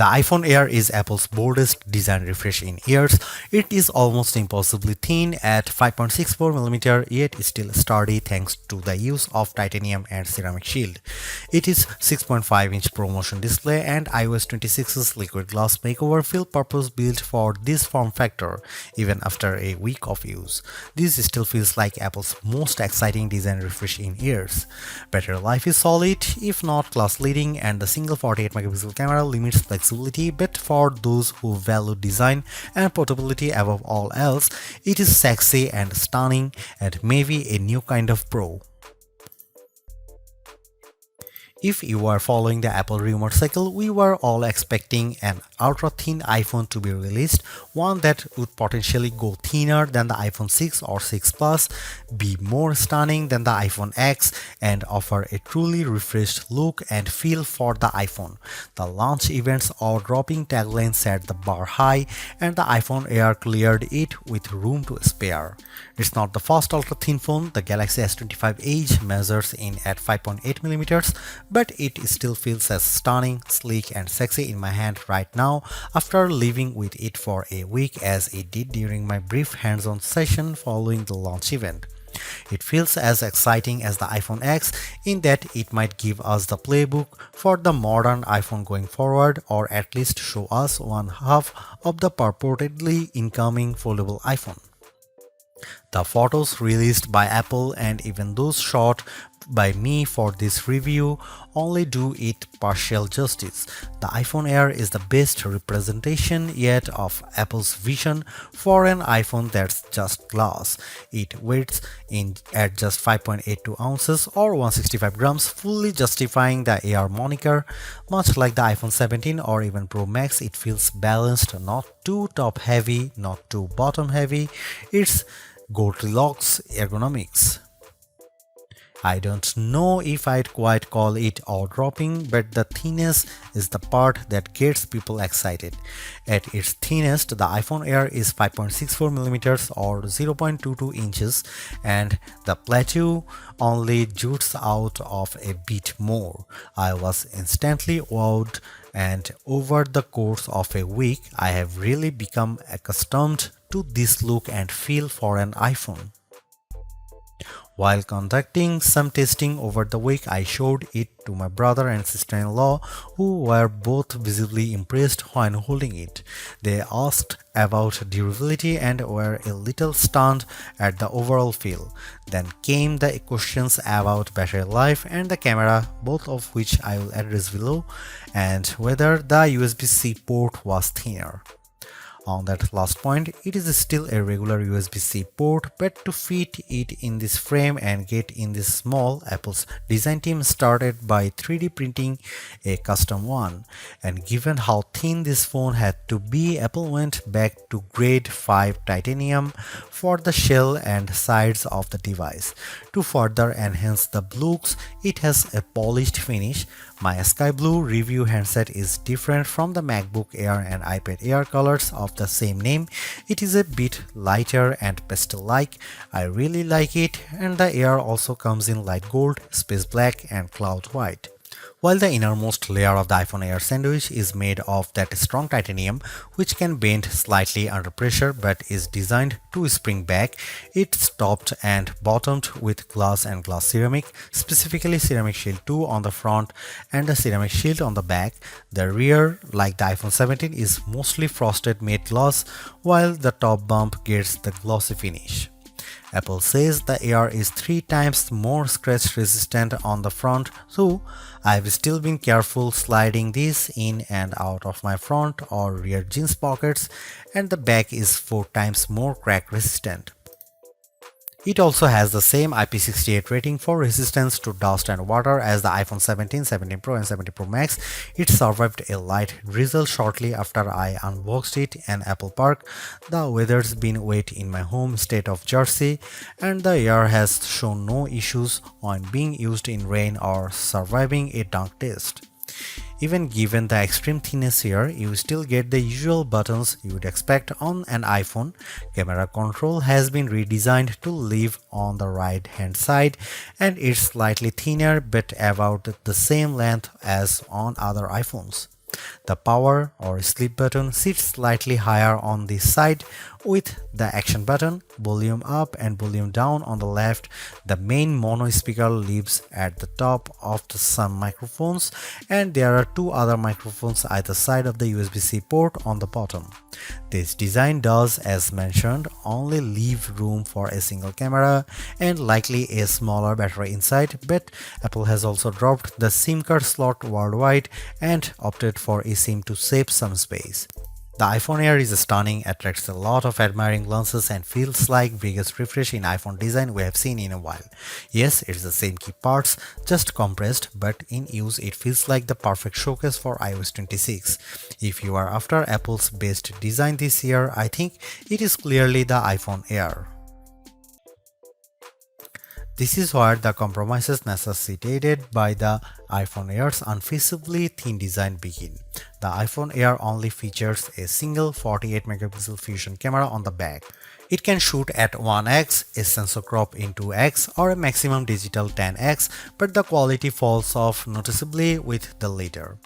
The iPhone Air is Apple's boldest design refresh in years. It is almost impossibly thin at 5.64mm, yet still sturdy thanks to the use of titanium and ceramic shield. It is 6.5-inch ProMotion display and iOS 26's liquid glass makeover feel purpose-built for this form factor, even after a week of use. This still feels like Apple's most exciting design refresh in years. Battery life is solid, if not class-leading, and the single 48-megapixel camera limits flexibility, but for those who value design and portability above all else, it is sexy and stunning and maybe a new kind of pro. If you are following the Apple rumor cycle, we were all expecting an ultra-thin iPhone to be released, one that would potentially go thinner than the iPhone 6 or 6 Plus, be more stunning than the iPhone X, and offer a truly refreshed look and feel for the iPhone. The launch event's awe-dropping tagline set the bar high, and the iPhone Air cleared it with room to spare. It's not the first ultra-thin phone. The Galaxy S25 Edge measures in at 5.8mm, but it still feels as stunning, sleek, and sexy in my hand right now after living with it for a week as it did during my brief hands-on session following the launch event. It feels as exciting as the iPhone X in that it might give us the playbook for the modern iPhone going forward, or at least show us one half of the purportedly incoming foldable iPhone. The photos released by Apple and even those shot by me for this review only do it partial justice. The iPhone Air is the best representation yet of Apple's vision for an iPhone that's just glass. It weighs in at just 5.82 ounces or 165 grams, fully justifying the Air moniker. Much like the iPhone 17 or even Pro Max, it feels balanced, not too top heavy, not too bottom heavy. It's Goldilocks ergonomics. I don't know if I'd quite call it awe-dropping, but the thinness is the part that gets people excited. At its thinnest, the iPhone Air is 5.64mm or 0.22 inches, and the plateau only jutes out of a bit more. I was instantly wowed, and over the course of a week, I have really become accustomed to this look and feel for an iPhone. While conducting some testing over the week, I showed it to my brother and sister-in-law, who were both visibly impressed when holding it. They asked about durability and were a little stunned at the overall feel. Then came the questions about battery life and the camera, both of which I will address below, and whether the USB-C port was thinner. On that last point, it is still a regular USB-C port, but to fit it in this frame and get in this small, Apple's design team started by 3D printing a custom one. And given how thin this phone had to be, Apple went back to grade 5 titanium for the shell and sides of the device. To further enhance the looks, it has a polished finish. My sky blue review handset is different from the MacBook Air and iPad Air colors of the same name. It is a bit lighter and pastel-like. I really like it, and the Air also comes in light gold, space black, and cloud white. While the innermost layer of the iPhone Air sandwich is made of that strong titanium, which can bend slightly under pressure but is designed to spring back, it's topped and bottomed with glass and glass ceramic, specifically Ceramic Shield 2 on the front and the Ceramic Shield on the back. The rear, like the iPhone 17, is mostly frosted matte glass, while the top bump gets the glossy finish. Apple says the Air is 3 times more scratch resistant on the front, so I've still been careful sliding this in and out of my front or rear jeans pockets, and the back is 4 times more crack resistant. It also has the same IP68 rating for resistance to dust and water as the iPhone 17, 17 Pro and 17 Pro Max. It survived a light drizzle shortly after I unboxed it in Apple Park. The weather's been wet in my home state of Jersey, and the Air has shown no issues on being used in rain or surviving a dunk test. Even given the extreme thinness here, you still get the usual buttons you would expect on an iPhone. Camera control has been redesigned to live on the right hand side, and it's slightly thinner but about the same length as on other iPhones. The power or sleep button sits slightly higher on the side with the action button, volume up and volume down on the left. The main mono speaker lives at the top of some microphones, and there are two other microphones either side of the USB-C port on the bottom. This design does, as mentioned, only leave room for a single camera and likely a smaller battery inside, but Apple has also dropped the SIM card slot worldwide and opted for eSIM to save some space. The iPhone Air is stunning, attracts a lot of admiring glances, and feels like biggest refresh in iPhone design we have seen in a while. Yes, it's the same key parts, just compressed, but in use it feels like the perfect showcase for iOS 26. If you are after Apple's best design this year, I think it is clearly the iPhone Air. This is where the compromises necessitated by the iPhone Air's unfeasibly thin design begin. The iPhone Air only features a single 48 megapixel fusion camera on the back. It can shoot at 1x, a sensor crop in 2x, or a maximum digital 10x, but the quality falls off noticeably with the latter.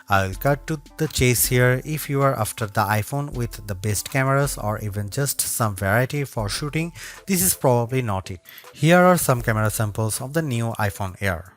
I will cut to the chase here. If you are after the iPhone with the best cameras or even just some variety for shooting, this is probably not it. Here are some camera samples of the new iPhone Air.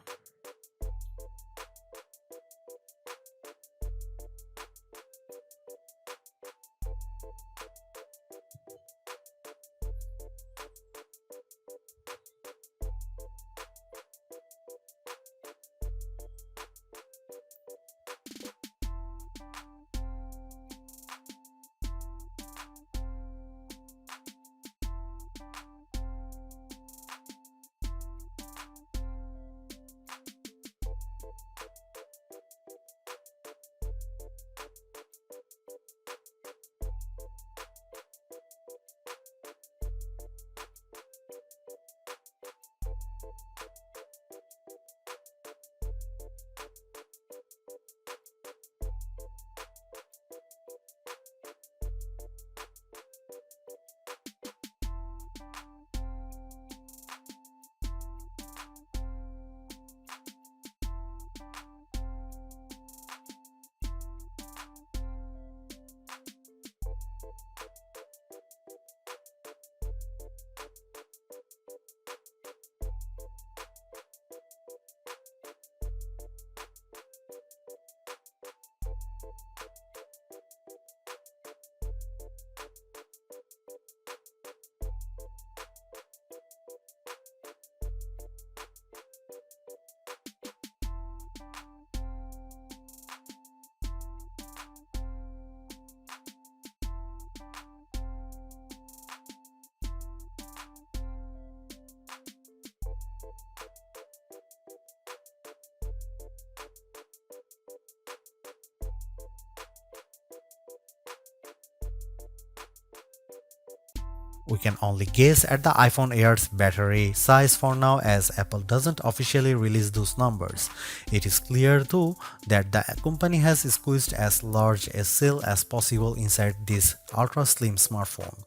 We can only guess at the iPhone Air's battery size for now, as Apple doesn't officially release those numbers. It is clear though that the company has squeezed as large a cell as possible inside this ultra slim smartphone.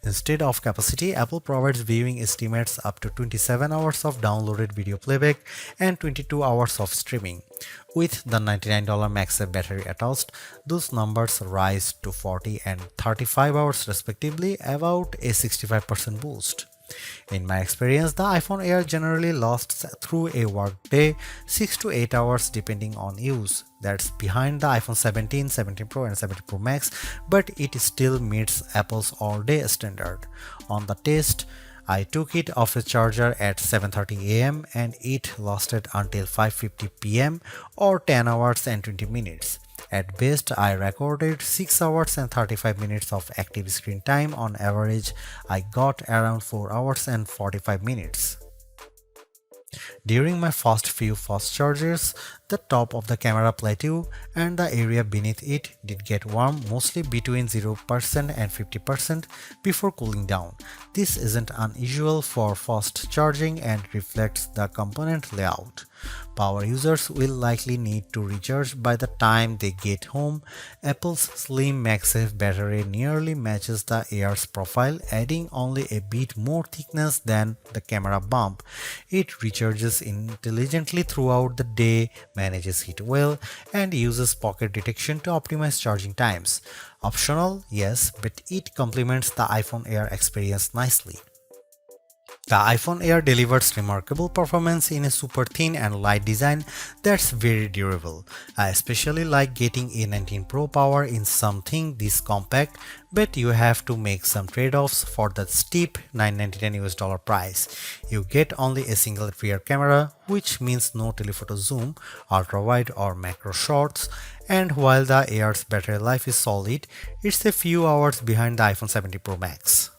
Instead of capacity, Apple provides viewing estimates up to 27 hours of downloaded video playback and 22 hours of streaming. With the $99 MagSafe battery attached, those numbers rise to 40 and 35 hours respectively, about a 65% boost. In my experience, the iPhone Air generally lasts through a workday 6 to 8 hours depending on use. That's behind the iPhone 17, 17 Pro and 17 Pro Max, but it still meets Apple's all-day standard. On the test, I took it off a charger at 7:30 am and it lasted until 5:50 pm or 10 hours and 20 minutes. At best, I recorded 6 hours and 35 minutes of active screen time. On average, I got around 4 hours and 45 minutes. During my first few fast charges, the top of the camera plateau and the area beneath it did get warm, mostly between 0% and 50% before cooling down. This isn't unusual for fast charging and reflects the component layout. Power users will likely need to recharge by the time they get home. Apple's slim MagSafe battery nearly matches the Air's profile, adding only a bit more thickness than the camera bump. It recharges intelligently throughout the day, manages heat well, and uses pocket detection to optimize charging times. Optional, yes, but it complements the iPhone Air experience nicely. The iPhone Air delivers remarkable performance in a super thin and light design that's very durable. I especially like getting A19 Pro power in something this compact, but you have to make some trade-offs for the steep $999 price. You get only a single rear camera, which means no telephoto zoom, ultra-wide or macro shots, and while the Air's battery life is solid, it's a few hours behind the iPhone 17 Pro Max.